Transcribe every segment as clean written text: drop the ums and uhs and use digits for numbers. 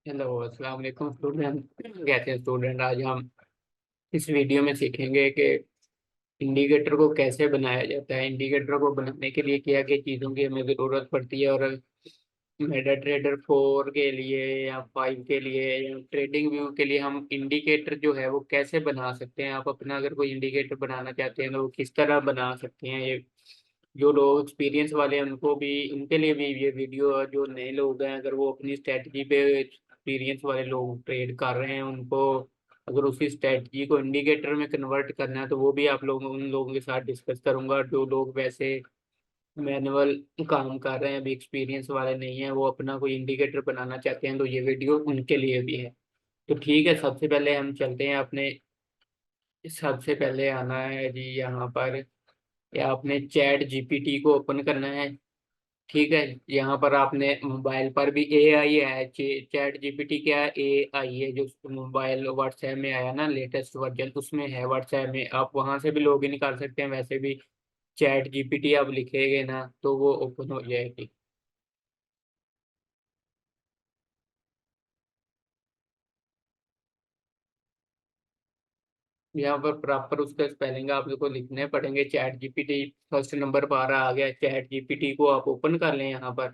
Hello, अस्सलाम वालेकुम student. कैसे हैं स्टूडेंट? आज हम इस वीडियो में सीखेंगे कि इंडिकेटर को कैसे बनाया जाता है। इंडिकेटर को बनाने के लिए क्या क्या चीज़ों की हमें ज़रूरत पड़ती है, और मेटा ट्रेडर 4 के लिए या 5 के लिए या ट्रेडिंग व्यू के लिए हम इंडिकेटर जो है वो कैसे बना सकते हैं। आप अपना अगर कोई इंडिकेटर बनाना चाहते हैं तो वो किस तरह बना सकते हैं। ये जो लोग एक्सपीरियंस वाले हैं उनको भी, उनके लिए भी ये वीडियो, जो नए लोग हैं अगर वो अपनी स्ट्रेटजी पे, एक्सपीरियंस वाले लोग ट्रेड कर रहे हैं उनको अगर उसी स्ट्रेटजी को इंडिकेटर में कन्वर्ट करना है तो वो भी आप लोगों उन लोगों के साथ डिस्कस करूंगा। जो लोग वैसे मैनुअल काम कर रहे हैं, अभी एक्सपीरियंस वाले नहीं है, वो अपना कोई इंडिकेटर बनाना चाहते हैं तो ये वीडियो उनके लिए भी है। तो ठीक है, सबसे पहले हम चलते हैं अपने। सबसे पहले आना है जी यहाँ पर, या आपने चैट जीपीटी को ओपन करना है। ठीक है, यहाँ पर आपने मोबाइल पर भी ए आई है। चैट जीपीटी क्या है? ए आई है, जो मोबाइल व्हाट्सएप में आया ना, लेटेस्ट वर्जन उसमें है। व्हाट्सएप में आप वहां से भी लॉग इन कर सकते हैं। वैसे भी चैट जीपीटी आप लिखेंगे ना तो वो ओपन हो जाएगी। यहाँ पर प्रॉपर उसका स्पेलिंग आपको लिखने पड़ेंगे। चैट जीपीटी फर्स्ट नंबर पर आ गया। चैट जीपीटी को आप ओपन कर लें यहाँ पर।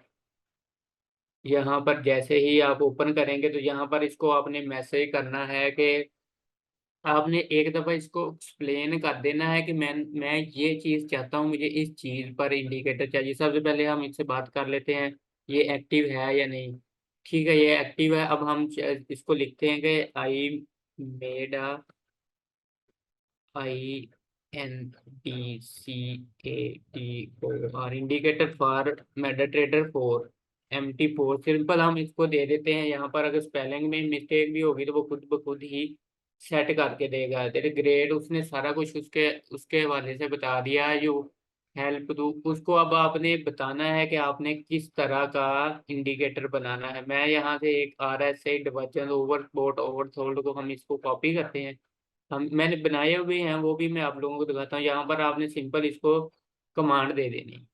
यहाँ पर जैसे ही आप ओपन करेंगे तो यहाँ पर इसको आपने मैसेज करना है कि आपने एक दफा इसको एक्सप्लेन कर देना है कि मैं ये चीज चाहता हूँ, मुझे इस चीज पर इंडिकेटर चाहिए। सबसे पहले हम इससे बात कर लेते हैं ये एक्टिव है या नहीं। ठीक है, ये एक्टिव है। अब हम इसको लिखते हैं कि I made INDCATOR indicator for MetaTrader 4 MT4 simple हम इसको दे देते हैं। यहाँ पर अगर स्पेलिंग में मिस्टेक भी होगी तो वो खुद ब खुद ही सेट करके देगा। तेरे ग्रेड उसने सारा कुछ उसके उसके हवाले से बता दिया है। जो हेल्प दू उसको, अब आपने बताना है कि आपने किस तरह का इंडिकेटर बनाना है। मैं यहाँ से एक RSI डिवर्जन ओवरबोट ओवरसोल्ड को हम इसको कॉपी करते हैं। हम मैंने बनाए हुए हैं, वो भी मैं आप लोगों को दिखाता हूँ। यहाँ पर आपने सिंपल इसको कमांड दे देनी।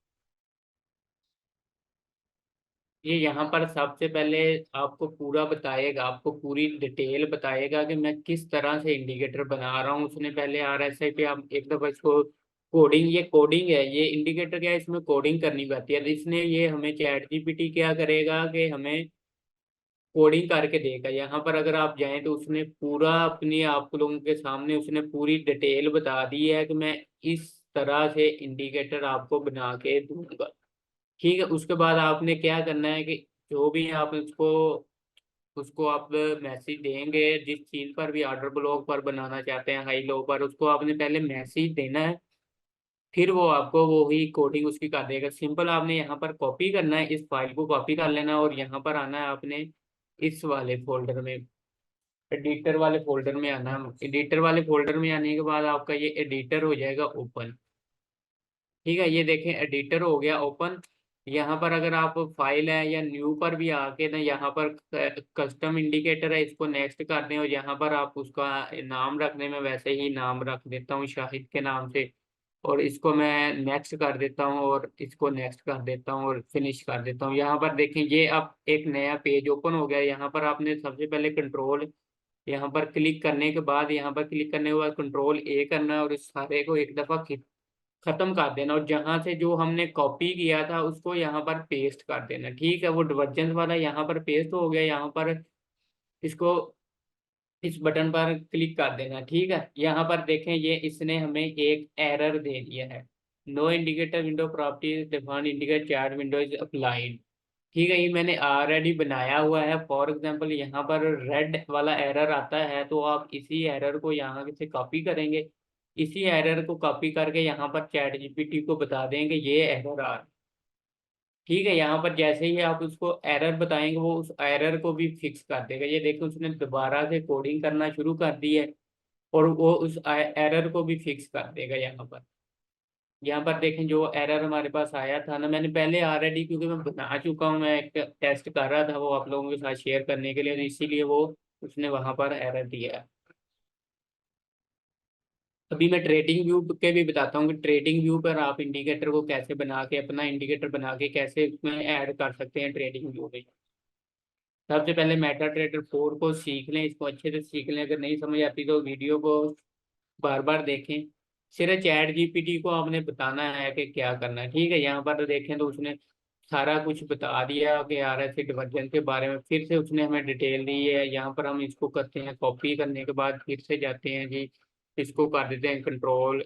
ये यहाँ पर सबसे पहले आपको पूरा बताएगा, आपको पूरी डिटेल बताएगा कि मैं किस तरह से इंडिकेटर बना रहा हूँ। उसने पहले RSI पे आप एक दफा इसको कोडिंग, ये कोडिंग है, ये इंडिकेटर क्या है, इसमें कोडिंग करनी पड़ती है। तो इसने ये हमें चैट जीपीटी क्या करेगा कि हमें कोडिंग करके देगा। यहाँ पर अगर आप जाएं तो उसने पूरा अपनी आप लोगों के सामने उसने पूरी डिटेल बता दी है कि मैं इस तरह से इंडिकेटर आपको बना के दूंगा। ठीक है, उसके बाद आपने क्या करना है कि जो भी आप उसको उसको आप मैसेज देंगे, जिस चीज पर भी ऑर्डर ब्लॉक पर बनाना चाहते हैं, हाई लो पर, उसको आपने पहले मैसेज देना है। फिर वो आपको वो ही कोडिंग उसकी कर देगा। सिंपल आपने यहाँ पर कॉपी करना है, इस फाइल को कॉपी कर लेना है और यहाँ पर आना है आपने इस वाले फोल्डर में, एडिटर वाले फोल्डर में आना है। एडिटर वाले फोल्डर में आने के बाद आपका ये एडिटर हो जाएगा ओपन। ठीक है, ये देखें एडिटर हो गया ओपन। यहाँ पर अगर आप फाइल है या न्यू पर भी आके ना, यहाँ पर कस्टम इंडिकेटर है, इसको नेक्स्ट कर दें और यहाँ पर आप उसका नाम रखने में वैसे ही नाम रख देता हूँ शाहिद के नाम से। और इसको मैं नेक्स्ट कर देता हूँ और इसको नेक्स्ट कर देता हूँ और फिनिश कर देता हूँ। यहाँ पर देखें ये अब एक नया पेज ओपन हो गया। यहाँ पर आपने सबसे पहले कंट्रोल, यहाँ पर क्लिक करने के बाद, यहाँ पर क्लिक करने के बाद कंट्रोल A करना है और इस सारे को एक दफा खत्म कर देना। और जहां से जो हमने कॉपी किया था उसको यहाँ पर पेस्ट कर देना। ठीक है, वो डिवर्जेंस वाला यहाँ पर पेस्ट हो गया। यहाँ पर इसको इस बटन पर क्लिक कर देना। ठीक है, यहाँ पर देखें ये इसने हमें एक एरर दे दिया है। No indicator window properties defined indicator chat window is applied. ठीक है, ये मैंने ऑलरेडी बनाया हुआ है। फॉर एग्जांपल यहाँ पर रेड वाला एरर आता है तो आप इसी एरर को यहाँ से कॉपी करेंगे। इसी एरर को कॉपी करके यहाँ पर चैट जीपीटी को बता देंगे ये एरर आ रहा है। ठीक है, यहाँ पर जैसे ही आप उसको एरर बताएंगे वो उस एरर को भी फिक्स कर देगा। ये देखो उसने दोबारा से कोडिंग करना शुरू कर दी है और वो उस एरर को भी फिक्स कर देगा। यहाँ पर, यहाँ पर देखें जो एरर हमारे पास आया था ना, मैंने पहले ऑलरेडी, क्योंकि मैं बना चुका हूँ, मैं एक टेस्ट कर रहा था वो आप लोगों के साथ शेयर करने के लिए, तो इसीलिए वो उसने वहां पर एरर दिया है। अभी मैं ट्रेडिंग व्यू के भी बताता हूँ कि ट्रेडिंग व्यू पर आप इंडिकेटर को कैसे बना के, अपना इंडिकेटर बना के कैसे उसमें ऐड कर सकते हैं ट्रेडिंग व्यू में। सबसे पहले मेटा ट्रेडर 4 को सीख लें, इसको अच्छे से सीख लें। अगर नहीं समझ आती तो वीडियो को बार बार देखें। सिर्फ चैट जीपीटी को आपने बताना है कि क्या करना है, ठीक है। यहाँ पर देखें तो उसने सारा कुछ बता दिया कि आर एस डिवर्जन के बारे में, फिर से उसने हमें डिटेल दी है। यहाँ पर हम इसको करते हैं कॉपी, करने के बाद फिर से जाते हैं जी, इसको कर देते हैं कंट्रोल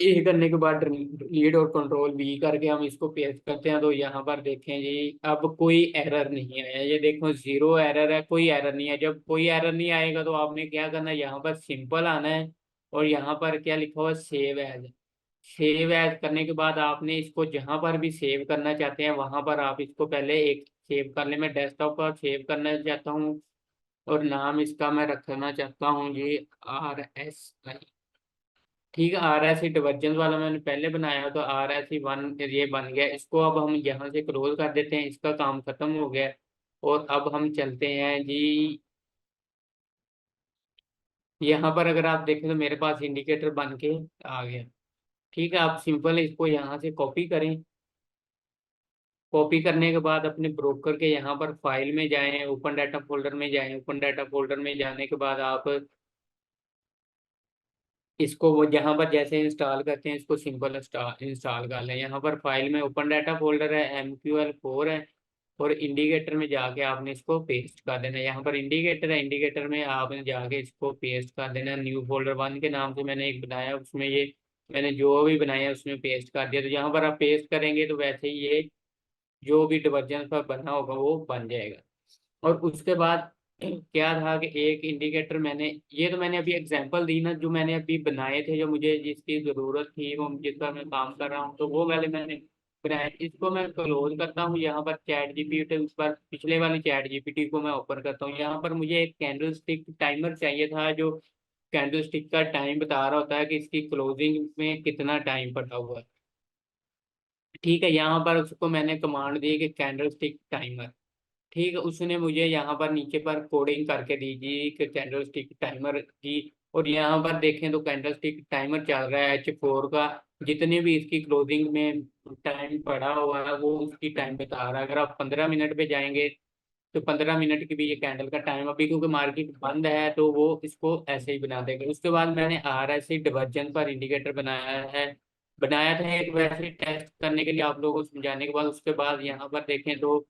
ए करने के बाद लीड और कंट्रोल वी करके हम इसको पेस्ट करते हैं। तो यहाँ पर देखें जी, अब कोई एरर नहीं आया, ये देखो जीरो एरर है, कोई एरर नहीं है। जब कोई एरर नहीं आएगा तो आपने क्या करना है, यहाँ पर सिंपल आना है और यहाँ पर क्या लिखा हुआ है, सेव एज। सेव एज करने के बाद आपने इसको जहां पर भी सेव करना चाहते हैं वहां पर आप इसको पहले एक सेव कर ले। मैं डेस्कटॉप पर सेव करना चाहता हूँ और नाम इसका मैं रखना चाहता हूँ जी RSI। ठीक है, RSI डिवर्जेंस वाला मैंने पहले बनाया तो RSI 1 ये बन गया। इसको अब हम यहाँ से क्लोज कर देते हैं, इसका काम खत्म हो गया। और अब हम चलते हैं जी, यहाँ पर अगर आप देखें तो मेरे पास इंडिकेटर बन के आ गया। ठीक है, आप सिंपल इसको यहाँ से कॉपी करें। कॉपी करने के बाद अपने ब्रोकर के यहाँ पर फाइल में जाएं, ओपन डाटा फोल्डर में जाएं। ओपन डाटा फोल्डर में जाने के बाद आप इसको वो जहाँ पर जैसे इंस्टॉल करते हैं इसको सिंपल इंस्टॉल कर लें। यहाँ पर फाइल में ओपन डाटा फोल्डर है, MQL4 है, और इंडिकेटर में जाके आपने इसको पेस्ट कर देना है। यहाँ पर इंडिकेटर है, इंडिकेटर में आपने जाके इसको पेस्ट कर देना है। न्यू फोल्डर 1 के नाम से मैंने एक बनाया, उसमें ये मैंने जो भी बनाया उसमें पेस्ट कर दिया। तो यहाँ पर आप पेस्ट करेंगे तो वैसे ही ये जो भी डिवर्जेंस पर बना होगा वो बन जाएगा। और उसके बाद क्या था कि एक इंडिकेटर मैंने, ये तो मैंने अभी एग्जांपल दी ना, जो मैंने अभी बनाए थे, जो मुझे जिसकी ज़रूरत थी, वो जिस पर मैं काम कर रहा हूँ, तो वो वाले मैंने बनाए। इसको मैं क्लोज करता हूँ, यहाँ पर चैट जीपीटी, उस पर पिछले वाली चैट जीपीटी को मैं ओपन करता हूँ। यहाँ पर मुझे एक कैंडल स्टिक टाइमर चाहिए था, जो कैंडल स्टिक का टाइम बता रहा होता है कि इसकी क्लोजिंग में कितना टाइम पड़ा हुआ है। ठीक है, यहाँ पर उसको मैंने कमांड दी कि कैंडल स्टिक टाइमर। ठीक है, उसने मुझे यहाँ पर नीचे पर कोडिंग करके दी जी कि कैंडल स्टिक टाइमर की। और यहाँ पर देखें तो कैंडल स्टिक टाइमर चल रहा है H4 का। जितने भी इसकी क्लोजिंग में टाइम पड़ा हुआ है वो उसकी टाइम बता रहा है। अगर आप 15 मिनट पे जाएंगे तो 15 मिनट की भी ये कैंडल का टाइम, अभी क्योंकि मार्केट बंद है तो वो इसको ऐसे ही बना देगा। उसके बाद मैंने RSI डिवर्जन पर इंडिकेटर बनाया था एक, वैसे टेस्ट करने के लिए आप लोगों को समझाने के बाद। उसके बाद यहाँ पर देखें तो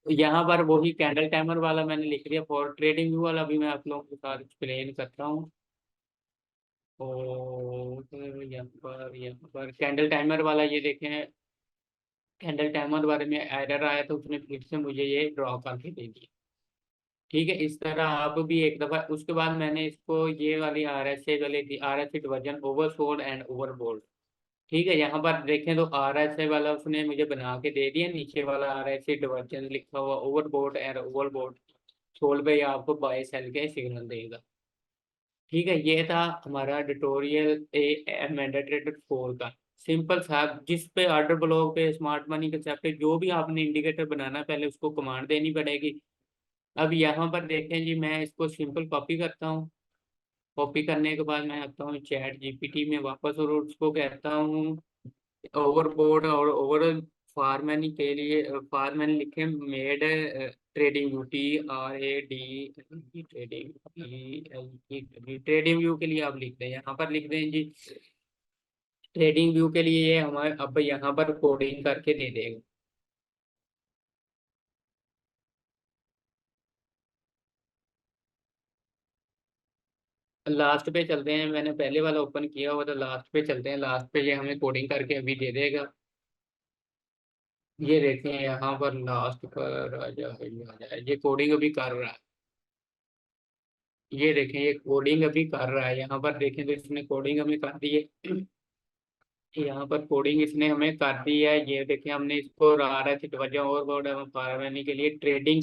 यहाँ पर वही कैंडल टाइमर वाला मैंने लिख लिया। फॉर ट्रेडिंग व्यू वाला भी मैं आप लोगों के साथ एक्सप्लेन करता हूँ। और यहाँ पर कैंडल टाइमर वाला ये देखें, कैंडल टाइमर बारे में एरर आया तो उसने फिर से मुझे ये ड्रॉ करके दे दिया। ठीक है, इस तरह आप भी एक दफ़ा। उसके बाद मैंने इसको ये वाली RSI वाली दी, RSI डिवर्जन ओवरसोल्ड एंड ओवरबोल्ड। ठीक है, यहाँ पर देखें तो RSI वाला उसने मुझे बना के दे दिया, नीचे वाला RSI डिवर्जन लिखा हुआ ओवरबोल्ड एंड ओवरबोल्ड सोल्ड पे आपको बाय सेल के सिग्नल देगा। ठीक है, ये था हमारा ट्यूटोरियल ए मैंडेटरी 4 का। सिंपल सा, जिस पे ऑर्डर ब्लॉक पे स्मार्ट मनी के हिसाब पे जो भी आपने इंडिकेटर बनाना पहले उसको कमांड देनी पड़ेगी। अब यहाँ पर देखें जी, मैं इसको सिंपल कॉपी करता हूँ। कॉपी करने के बाद मैं आता हूँ चैट जीपीटी में वापस और उसको कहता हूँ ओवरबोर्ड और ओवर फार्मनी के लिए। फार्मनी लिखे made trading view TRAD trading, trading view के लिए आप लिख दें, यहाँ पर लिख दें जी ट्रेडिंग व्यू के लिए। ये हमारे अब यहाँ पर कोडिंग करके दे देगा। लास्ट पे चलते हैं, मैंने पहले वाला ओपन किया हुआ तो लास्ट पे चलते हैं। लास्ट पे ये हमें कोडिंग करके अभी दे देगा। ये देखते हैं यहाँ पर लास्ट पर आ जाए, ये कोडिंग अभी कर रहा है। ये देखें ये कोडिंग अभी कर रहा है, यहाँ पर देखें तो इसने कोडिंग हमें कर दी है। यहाँ पर कोडिंग इसने हमें कर दी है। ये देखें हमने इसको RSI वजह और बोर्ड फार्मानी के लिए ट्रेडिंग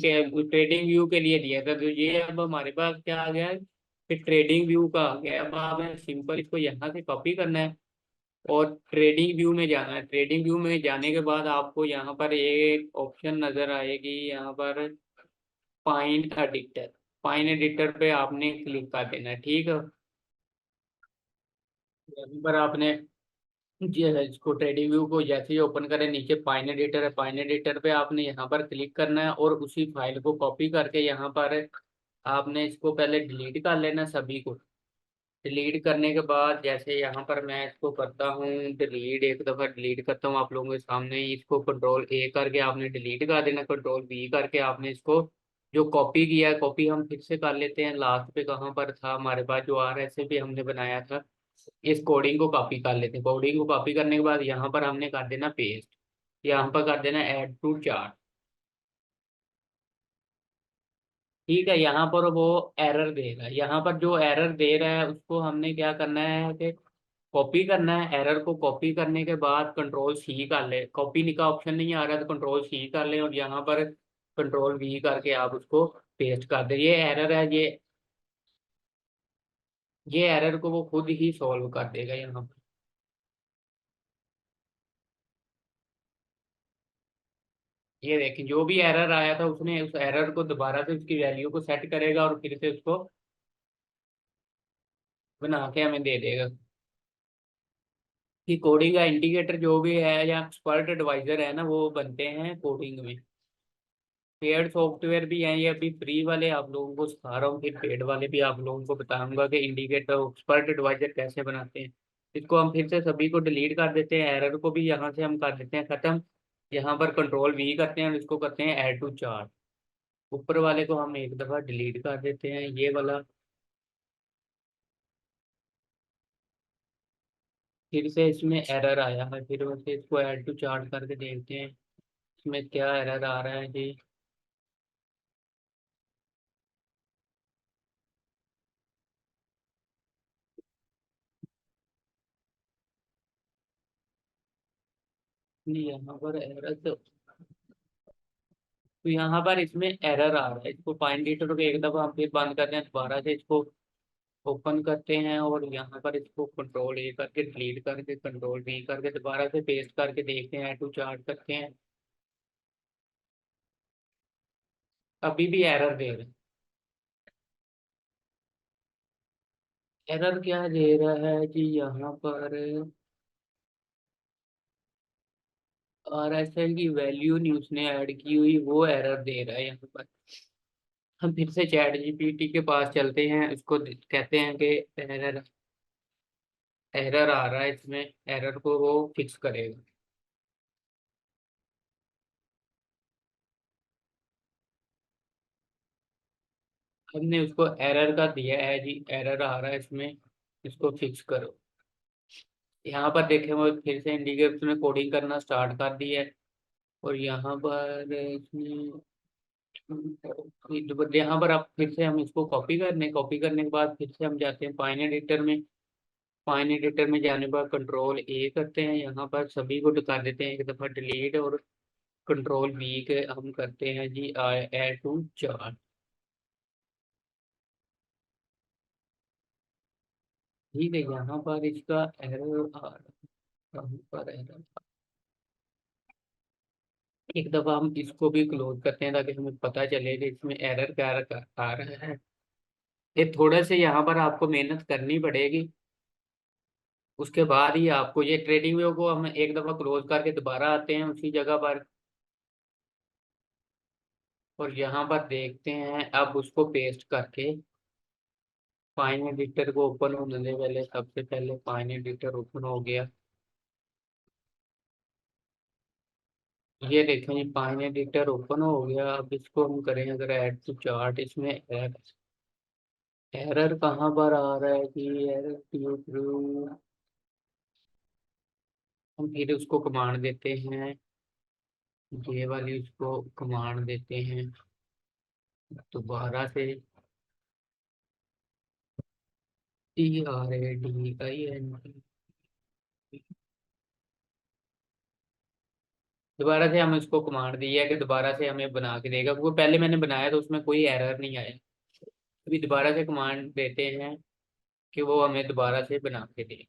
व्यू के लिए दिया था। तो ये अब हमारे पास क्या आ गया है कि ट्रेडिंग व्यू का आ गया। अब हमें सिंपल इसको यहाँ से कॉपी करना है और ट्रेडिंग व्यू में जाना है। ट्रेडिंग व्यू में जाने के बाद आपको यहाँ पर एक ऑप्शन नजर आएगी, यहाँ पर फाइंड एडिटर। फाइंड एडिटर पे आपने क्लिक कर देना है। ठीक है, यहाँ पर आपने जी है, इसको ट्रेडिंग व्यू को जैसे ही ओपन करें, नीचे फाइन एडिटर है, फाइन एडिटर पे आपने यहाँ पर क्लिक करना है और उसी फाइल को कॉपी करके यहाँ पर आपने इसको पहले डिलीट कर लेना सभी को। डिलीट करने के बाद जैसे यहाँ पर मैं इसको करता हूँ डिलीट, एक दफ़ा डिलीट करता हूँ आप लोगों के सामने ही, इसको कंट्रोल ए करके आपने डिलीट कर देना, कंट्रोल बी करके आपने इसको जो कॉपी किया है, कॉपी हम फिर से कर लेते हैं। लास्ट पे कहाँ पर था हमारे पास जो आर एस भी हमने बनाया था, इस कोडिंग को कॉपी कर लेते हैं। कोडिंग को कॉपी करने के बाद यहाँ पर हमने कर देना पेस्ट, यहाँ पर कर देना ऐड टू चार्ट। ठीक है, यहाँ पर वो एरर देगा, यहाँ पर जो एरर दे रहा है उसको हमने क्या करना है कि कॉपी करना है। एरर को कॉपी करने के बाद कंट्रोल सी कर ले, कॉपी का ऑप्शन नहीं आ रहा तो कंट्रोल सी कर ले और यहाँ पर कंट्रोल वी करके आप उसको पेस्ट कर दे। ये एरर है, ये एरर को वो खुद ही सॉल्व कर देगा यहाँ पर। ये देखें, जो भी एरर आया था उसने उस एरर को दोबारा से उसकी वैल्यू को सेट करेगा और फिर से उसको बना के हमें दे देगा। कि कोडिंग का इंडिकेटर जो भी है या एक्सपर्ट एडवाइजर है ना, वो बनते हैं कोडिंग में। पेड सॉफ्टवेयर भी हैं, ये अभी फ्री वाले आप लोगों को सिखा रहा हूँ, फिर पेड वाले भी आप लोगों को बताऊंगा कि इंडिकेटर एक्सपर्ट एडवाइजर कैसे बनाते हैं। इसको हम फिर से सभी को डिलीट कर देते हैं, एरर को भी यहाँ से हम कर देते हैं खत्म। यहाँ पर कंट्रोल वी करते हैं और इसको करते हैं ऐड टू चार्ट। ऊपर वाले को हम एक दफ़ा डिलीट कर देते हैं, ये वाला। फिर से इसमें एरर आया है, फिर वैसे इसको ऐड टू चार्ट करके देखते हैं इसमें क्या एरर आ रहा है जी। नहीं, यहाँ पर एरर तो यहाँ पर इसमें एरर आ रहा है। इसको फाइंड रीडर को एक दफ़ा हम फिर बंद करते हैं, दोबारा से इसको ओपन करते हैं और यहाँ पर इसको कंट्रोल ए करके डिलीट करके कंट्रोल बी करके दोबारा से पेस्ट करके देखते हैं, ऐड टू चार्ट करते हैं। अभी भी एरर दे रहे हैं। एरर क्या दे रहा है जी यहाँ पर, आर एस एल की वैल्यू नहीं उसने ऐड की हुई, वो एरर दे रहा है यहाँ पर। हम फिर से चैट जीपीटी के पास चलते हैं, उसको कहते हैं कि एरर एरर आ रहा है इसमें, एरर को वो फिक्स करेगा। हमने उसको एरर का दिया है जी, एरर आ रहा है इसमें, इसको फिक्स करो। यहाँ पर देखें वो फिर से इंडिकेटर में कोडिंग करना स्टार्ट कर दी है। और यहाँ पर इसमें यहाँ पर आप फिर से हम इसको कॉपी करने के बाद फिर से हम जाते हैं फाइन एडिटर में। फाइन एडिटर में जाने पर कंट्रोल ए करते हैं, यहाँ पर सभी को दिखा देते हैं एक दफ़ा डिलीट और कंट्रोल बी के हम करते हैं जी ऐड टू चार्ट। ठीक है, यहाँ पर इसका एरर आ रहा है, कहाँ पर एरर। एक दफा हम इसको भी क्लोज करते हैं ताकि हमें पता चले कि इसमें एरर क्या आ रहा है। ये थोड़ा से यहाँ पर आपको मेहनत करनी पड़ेगी, उसके बाद ही आपको ये ट्रेडिंग व्यू को हम एक दफा क्लोज करके दोबारा आते हैं उसी जगह पर और यहाँ पर देखते हैं अब उसको पेस्ट करके। फाइन एडिटर को ओपन होने दे, पहले सबसे पहले फाइन एडिटर ओपन हो गया। ये देखें जी फाइन एडिटर ओपन हो गया। अब इसको हम करें अगर ऐड टू चार्ट, इसमें एरर कहाँ पर आ रहा है कि एरर, हम फिर उसको कमांड देते हैं, ये वाली उसको कमांड देते हैं दोबारा से, TRADING। दोबारा से हम इसको कमांड दी है कि दोबारा से हमें बना के देगा, क्योंकि पहले मैंने बनाया तो उसमें कोई एरर नहीं आया। अभी दोबारा से कमांड देते हैं कि वो हमें दोबारा से बना के दे।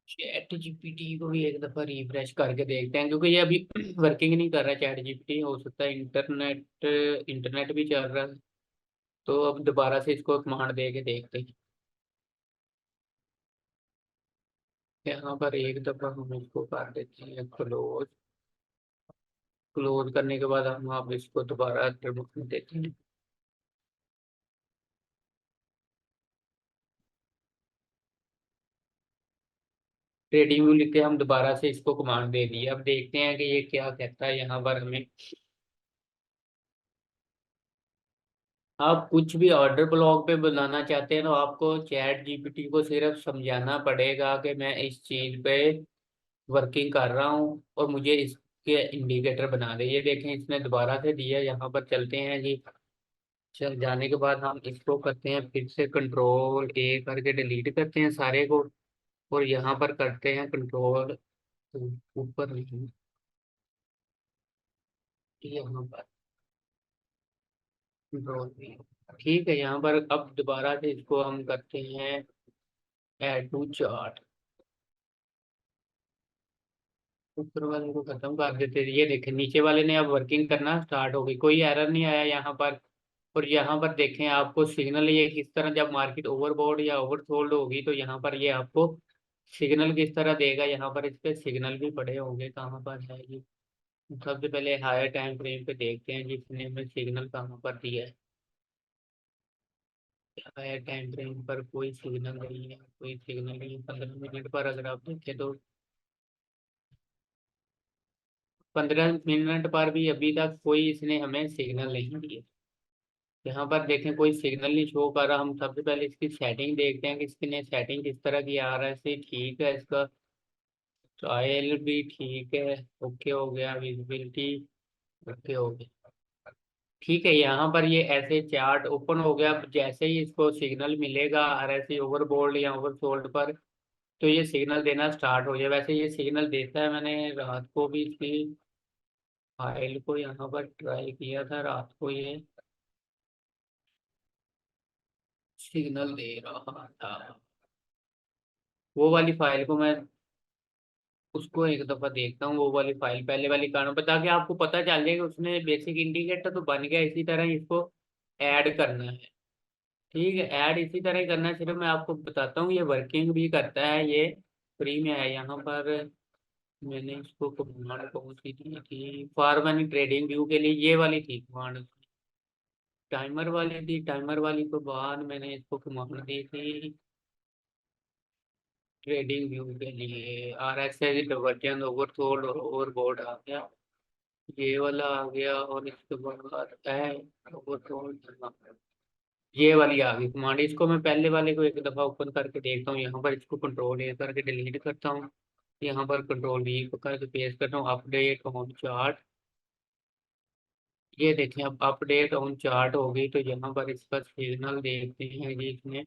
चैट जीपीटी को भी एक दफा रिफ्रेश करके देखते हैं, क्योंकि ये अभी वर्किंग नहीं कर रहा चैट जीपीटी। हो सकता है इंटरनेट भी चल रहा है। तो अब दोबारा से इसको कमांड दे के देखते हैं। यहाँ पर एक दफा हम इसको कर देते हैं क्लोज। क्लोज करने के बाद हम आप इसको दोबारा रिमूव कर देते हैं। ट्रेडिंग व्यू लिख के हम दोबारा से इसको कमांड दे दिए। अब देखते हैं कि ये क्या कहता है यहाँ पर हमें। आप कुछ भी ऑर्डर ब्लॉक पे बनाना चाहते हैं तो आपको चैट जीपीटी को सिर्फ समझाना पड़ेगा कि मैं इस चीज पे वर्किंग कर रहा हूँ और मुझे इसके इंडिकेटर बना दे। ये देखें इसने दोबारा से दिया। यहाँ पर चलते हैं जी। चल जाने के बाद हम इसको करते हैं फिर से कंट्रोल ए करके डिलीट करते हैं सारे को। और यहाँ पर करते हैं कंट्रोल ऊपर नहीं, यहाँ पर कंट्रोल भी। ठीक है, यहाँ पर अब दोबारा से इसको हम करते हैं ऐड टू चार्ट। ऊपर वाले को खत्म कर देते हैं। ये देखें नीचे वाले ने अब वर्किंग करना स्टार्ट हो गई, कोई एरर नहीं आया यहाँ पर। और यहाँ पर देखें आपको सिग्नल ये किस तरह, जब मार्केट ओवरबॉट या ओवरसोल्ड होगी तो यहाँ पर ये आपको सिग्नल किस तरह देगा। यहाँ पर इस पे सिग्नल भी पड़े होंगे, कहाँ पर है ये। सबसे पहले हायर टाइम फ्रेम पे देखते हैं जिसने हमें सिग्नल कहाँ पर दिया है। हायर टाइम फ्रेम पर कोई सिग्नल नहीं है, कोई सिग्नल नहीं है। 15 मिनट पर अगर आप देखें तो 15 मिनट पर भी अभी तक कोई इसने हमें सिग्नल नहीं दिया। यहाँ पर देखें कोई सिग्नल नहीं शो कर रहा। हम सबसे पहले इसकी सेटिंग देखते हैं कि इसने सेटिंग किस तरह की आ रहा है। से ठीक है, इसका ट्रायल भी ठीक है, ओके हो गया। विजिबिलिटी ओके हो गया। ठीक है, यहाँ पर ये ऐसे चार्ट ओपन हो गया। अब जैसे ही इसको सिग्नल मिलेगा RSI ओवरबोल्ड या ओवरसोल्ड पर, तो ये सिग्नल देना स्टार्ट हो जाए। वैसे ये सिग्नल देता है। मैंने रात को भी इसकी फाइल को यहाँ पर ट्राई किया था, रात को ये सिग्नल दे रहा था। वो वाली फाइल को मैं उसको एक दफा देखता हूँ। वो वाली फाइल पहले वाली कारण बता के आपको पता चल जाएगा। उसने बेसिक इंडिकेटर तो बन गया, इसी तरह इसको ऐड करना है। ठीक है, ऐड इसी तरह ही करना है। सिर्फ मैं आपको बताता हूँ ये वर्किंग भी करता है। ये फ्री में है। यहाँ पर मैंने इसको कमांड कौन सी दी थी, फॉर मनी ट्रेडिंग व्यू के लिए ये वाली थी कमांड। टाइमर वाली थी, टाइमर वाली तो बाद मैंने इसको कमांड दी थी ट्रेडिंग व्यू के लिए। RSI वर्जन ओवरसोल्ड और ओवरबॉट आ गया, ये वाला आ गया। और इसके बाद है ओवरसोल्ड, ये वाली आ गई कमांड। इसको मैं पहले वाले को एक दफा ओपन करके देखता हूँ। यहाँ पर इसको कंट्रोल ए करके डिलीट करता हूँ। यहाँ पर कंट्रोल V को करके पेस्ट करता हूँ। अपडेट ऑन चार्ट, ये देखें अब अपडेट ऑन चार्ट हो गई। तो यहाँ पर इसका सिग्नल देखते हैं जी इसमें।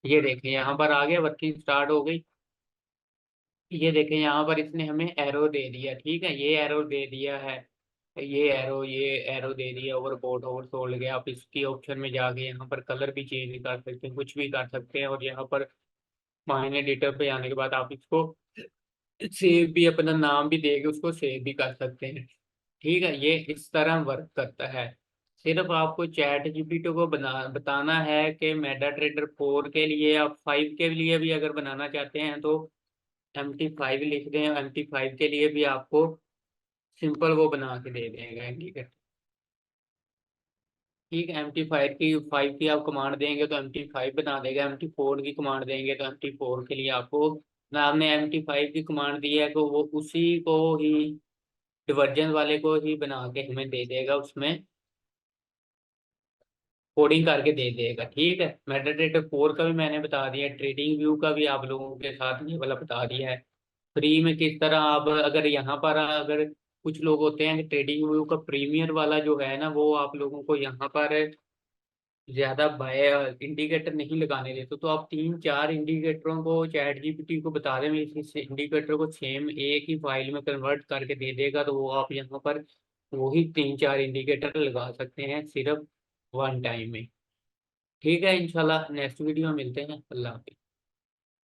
ये देखें यहाँ पर आ गया, वर्किंग स्टार्ट हो गई। ये देखें यहाँ पर इसने हमें एरो दे दिया। ठीक है, ये एरो दे दिया है, ये एरो दे दिया। ओवरबोट ओवरसोल्ड गया। आप इसकी ऑप्शन में जाके यहाँ पर कलर भी चेंज कर सकते हैं, कुछ भी कर सकते हैं। और यहाँ पर माइन एडिटर पे आने के बाद आप इसको सेव भी, अपना नाम भी देके उसको सेव भी कर सकते हैं। ठीक है, ये इस तरह वर्क करता है। सिर्फ आपको चैट जीपीटी को बताना है कि मेटा ट्रेडर 4 के लिए, आप 5 के लिए भी अगर बनाना चाहते हैं तो MT5 लिख दें। MT5 के लिए भी आपको सिंपल वो बना के दे देगा। ठीक है, ठीक है। MT5 की आप कमांड देंगे तो MT5 बना देगा। MT4 की कमांड देंगे तो MT4 के लिए आपको, ना आपने MT5 की कमांड दी है तो वो उसी को ही, डिवर्जन वाले को ही बना के हमें दे देगा, उसमें कोडिंग करके दे देगा। ठीक है, मेटाट्रेडर 4 का भी मैंने बता दिया, ट्रेडिंग व्यू का भी आप लोगों के साथ ये वाला बता दिया है। फ्री में किस तरह आप, अगर यहाँ पर अगर कुछ लोग होते हैं कि ट्रेडिंग व्यू का प्रीमियर वाला जो है ना, वो आप लोगों को यहाँ पर ज्यादा बाय इंडिकेटर नहीं लगाने देते, तो आप 3-4 इंडिकेटरों को चैट जीपीटी को बता दें इस इंडिकेटर को सेम एक ही फाइल में कन्वर्ट करके दे देगा। तो वो आप यहाँ पर वही 3-4 इंडिकेटर लगा सकते हैं सिर्फ वन टाइम में। ठीक है, इंशाल्लाह नेक्स्ट वीडियो में मिलते हैं। अल्लाह हाफिज़।